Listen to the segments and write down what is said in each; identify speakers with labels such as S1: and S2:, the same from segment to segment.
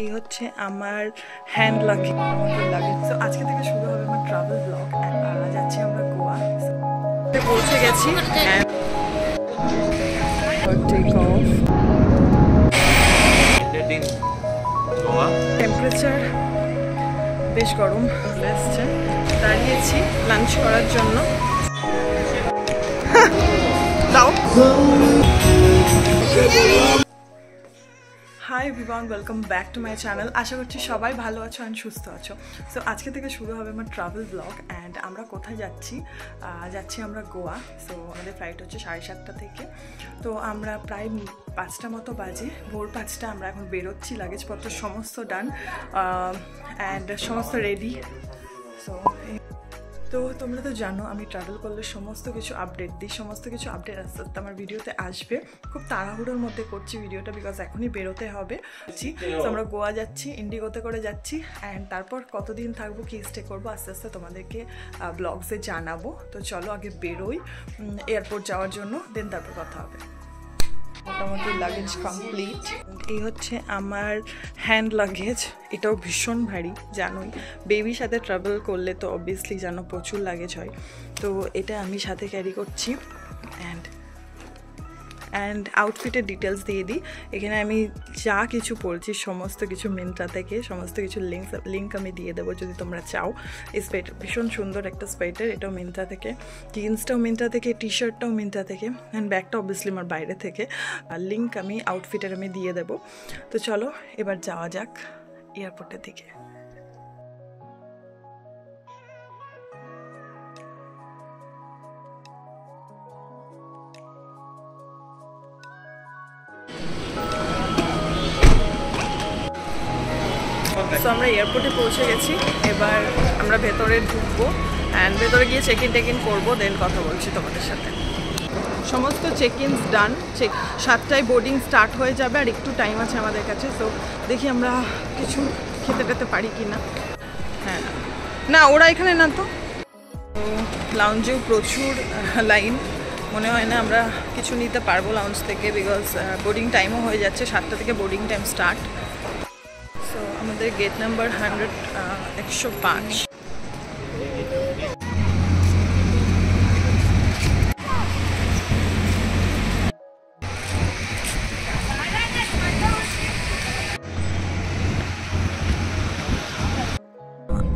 S1: এই হচ্ছে আমার হ্যান্ড লাগেজ। তো আজকে থেকে শুরু হবে আমার ট্রাভেল ব্লগ। যাচ্ছি আমরা গোয়া, পৌঁছে গেছি। টেম্পারেচার বেশ গরম এসছে, দাঁড়িয়েছি লাঞ্চ করার জন্য। দাও। Hi everyone, welcome back to my channel. আশা করছি সবাই ভালো আছো অ্যান্ড সুস্থ আছো। সো আজকে থেকে শুরু হবে আমার ট্রাভেল ব্লগ। অ্যান্ড আমরা কোথায় যাচ্ছি? যাচ্ছি আমরা গোয়া। সো আমাদের ফ্লাইট হচ্ছে 7:30 থেকে। তো আমরা প্রায় 5টা মতো বাজে, ভোর 5টা আমরা এখন বেরোচ্ছি। লাগেজপত্র সমস্ত ডান অ্যান্ড সমস্ত রেডি। তো তোমরা তো জানো আমি ট্রাভেল করলে সমস্ত কিছু আপডেট দিই, সমস্ত কিছু আপডেট আস্তে আস্তে আমার ভিডিওতে আসবে। খুব তাড়াহুড়োর মধ্যে করছি ভিডিওটা, বিকজ এখনই বেরোতে হবে। তো আমরা গোয়া যাচ্ছি, ইন্ডিগোতে করে যাচ্ছি। অ্যান্ড তারপর কতদিন থাকবো, কী স্টে করবো আস্তে আস্তে তোমাদেরকে ব্লগসে জানাবো। তো চলো আগে বেরোই এয়ারপোর্ট যাওয়ার জন্য, দেন তারপর কথা হবে। মোটামুটি লাগেজ কমপ্লিট। এই হচ্ছে আমার হ্যান্ড লাগেজ। এটাও ভীষণ ভারী, জানোই বেবির সাথে ট্রাভেল করলে তো অবভিয়াসলি জানো প্রচুর লাগেজ হয়। তো এটা আমি সাথে ক্যারি করছি। অ্যান্ড আউটফিটের ডিটেলস দিয়ে দিই। এখানে আমি যা কিছু পড়ছি সমস্ত কিছু মিন্ত্রা থেকে, সমস্ত কিছু লিঙ্ক আমি দিয়ে দেবো যদি তোমরা চাও। এই সোয়েটার ভীষণ সুন্দর একটা সোয়েটার, এটাও মিন্ত্রা থেকে। জিন্সটাও মিন্ত্রা থেকে, টি শার্টটাও মিন্ত্রা থেকে, অ্যান্ড ব্যাগটা অবভিয়াসলি আমার বাইরে থেকে। আর লিঙ্ক আমি আউটফিটের আমি দিয়ে দেবো। তো চলো এবার যাওয়া যাক এয়ারপোর্টের দিকে। তো আমরা এয়ারপোর্টে পৌঁছে গেছি, এবার আমরা ভেতরে ঢুকবো অ্যান্ড ভেতরে গিয়ে চেক ইন করবো, দেন কথা বলছি তোমাদের সাথে। সমস্ত চেক ইনস ডান। 7টায় বোর্ডিং স্টার্ট হয়ে যাবে, আর একটু টাইম আছে আমাদের কাছে। তো দেখি আমরা কিছু খেতে টেতে পারি কি না। হ্যাঁ না, ওরা এখানে না। তো লাউঞ্জেও প্রচুর লাইন, মনে হয় না আমরা কিছু নিতে পারবো লাউঞ্জ থেকে, বিকজ বোর্ডিং টাইমও হয়ে যাচ্ছে। 7টা থেকে বোর্ডিং টাইম স্টার্ট। সো আমাদের গেট নাম্বার 105।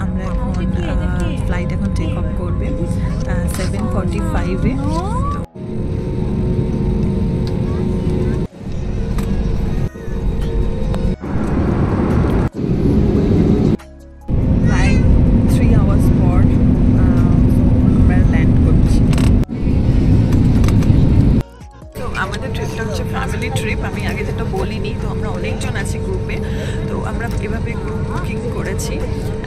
S1: আমরা এখন ফ্লাইট এখন টেক অফ করবে 7:45-এ। ফ্যামিলি ট্রিপ, আমি আগে যেটা বলিনি। তো আমরা অনেকজন আছি গ্রুপে, তো আমরা এভাবে গ্রুপ বুকিং করেছি।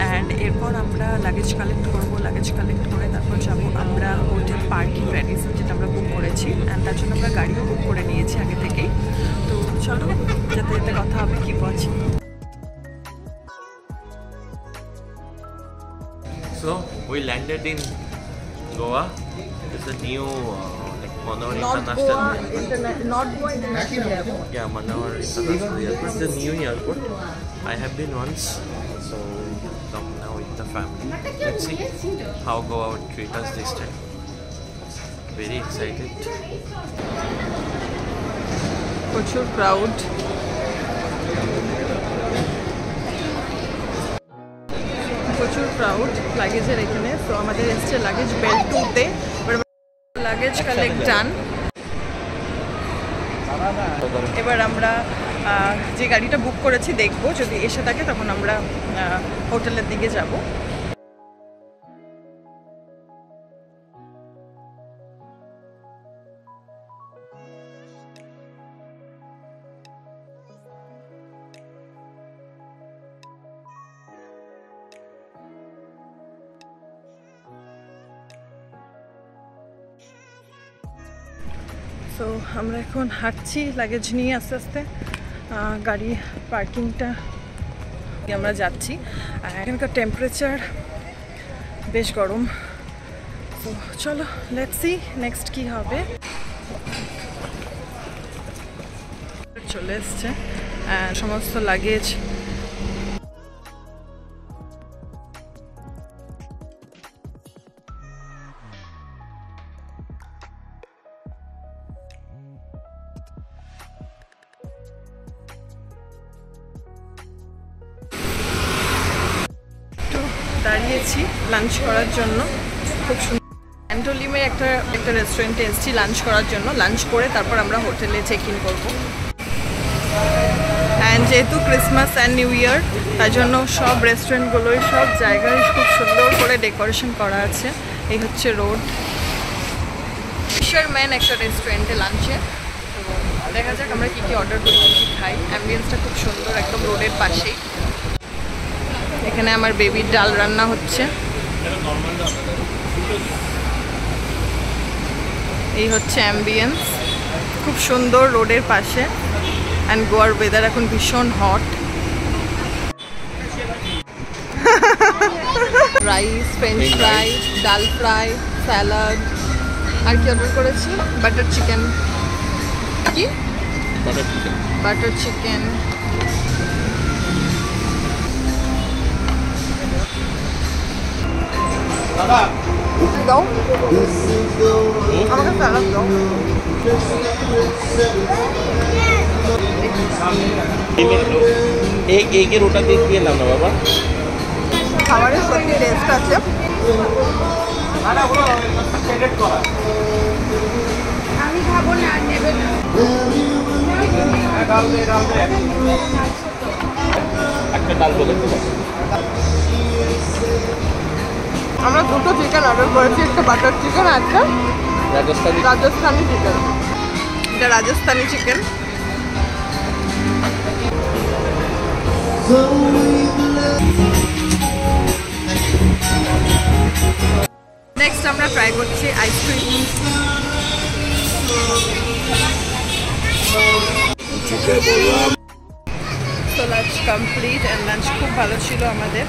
S1: অ্যান্ড এরপর আমরা লাগেজ কালেক্ট করবো, লাগেজ কালেক্ট করে তারপর যাবো আমরা হোটেল পার্কিং রেডিসন, যেটা আমরা বুক করেছি। অ্যান্ড তার জন্য আমরা গাড়িও বুক করে নিয়েছি আগে থেকেই। তো চলো যেতে যেতে কথা হবে, কি বলছি।
S2: So we landed in Goa. It's a new Manohar International Airport.
S1: Not Goa International Airport.
S2: Yeah, Manohar International Airport. It's a new airport. I have been once, so come now with the family. Let's see how Goa would treat us this time. Very excited.
S1: প্রচুর crowd. প্রচুর crowd লাগেজের এখানে। তো আমাদের এসছে luggage belt 2-তে। Luggage collect ডান। এবার আমরা যে গাড়িটা বুক করেছি দেখবো, যদি এসে থাকে তখন আমরা হোটেলের দিকে যাব। সো আমরা এখন হাঁটছি লাগেজ নিয়ে আস্তে আস্তে। গাড়ি পার্কিংটা আমরা যাচ্ছি। এখানকার টেম্পারেচার বেশ গরম। তো চলো লেটস সি নেক্সট কী হবে। চলে এসছে সমস্ত লাগেজ বেরিয়েছি লাঞ্চ করার জন্য। খুব সুন্দর অ্যান্টোলিমে একটা রেস্টুরেন্টে এসেছি লাঞ্চ করার জন্য। লাঞ্চ করে তারপর আমরা হোটেলে চেক ইন করবো। অ্যান্ড যেহেতু ক্রিসমাস অ্যান্ড নিউ ইয়ার, তার জন্য সব রেস্টুরেন্টগুলোই সব জায়গায় খুব সুন্দর করে ডেকোরেশন করা আছে। এই হচ্ছে রোড, ফিশারম্যান একটা রেস্টুরেন্টে লাঞ্চে। দেখা যাক আমরা কী কী অর্ডার করি, কী কী খাই। অ্যাম্বিয়েন্সটা খুব সুন্দর, একদম রোডের পাশেই। এখানে আমার বেবির ডাল রান্না হচ্ছে। এই হচ্ছে অ্যাম্বিয়েন্স, খুব সুন্দর রোডের পাশে। অ্যান্ড গোয়ার ওয়েদার এখন ভীষণ hot. Rice, French fry, dal fry, salad. আর কি অর্ডার করেছি? Butter chicken. কি? Butter chicken. দাও আমাকে স্যালাড দাও।
S2: এগের ওটা দিয়ে এলাম না বাবা।
S1: খাবারের সত্যি টেস্ট আছে।
S3: আমি খাবো না, নেবে না।
S2: একটা ডাল বলে
S1: আমরা দুটো চিকেন অর্ডার করেছি, একটা বাটার চিকেন আর একটা রাজস্থানি চিকেন। এটা রাজস্থানি চিকেন। নেক্সট আমরা ট্রাই করছি আইসক্রিম। তো লাঞ্চ কমপ্লিট অ্যান্ড লাঞ্চ খুব ভালো ছিল আমাদের।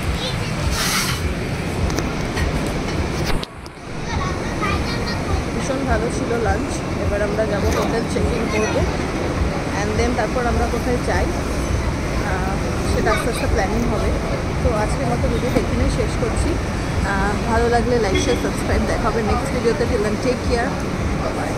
S1: ভীষণ ভালো ছিল লাঞ্চ। এবার আমরা যাবো হোটেল চেক ইন করবো অ্যান্ড দেন তারপর আমরা কোথায় যাই সেটা আস্তে আস্তে প্ল্যানিং হবে। তো আজকের মতো ভিডিওটা এখানেই শেষ করছি। ভালো লাগলে লাইক শেয়ার সাবস্ক্রাইব। দেখা হবে নেক্সট ভিডিওতে। Take care, by.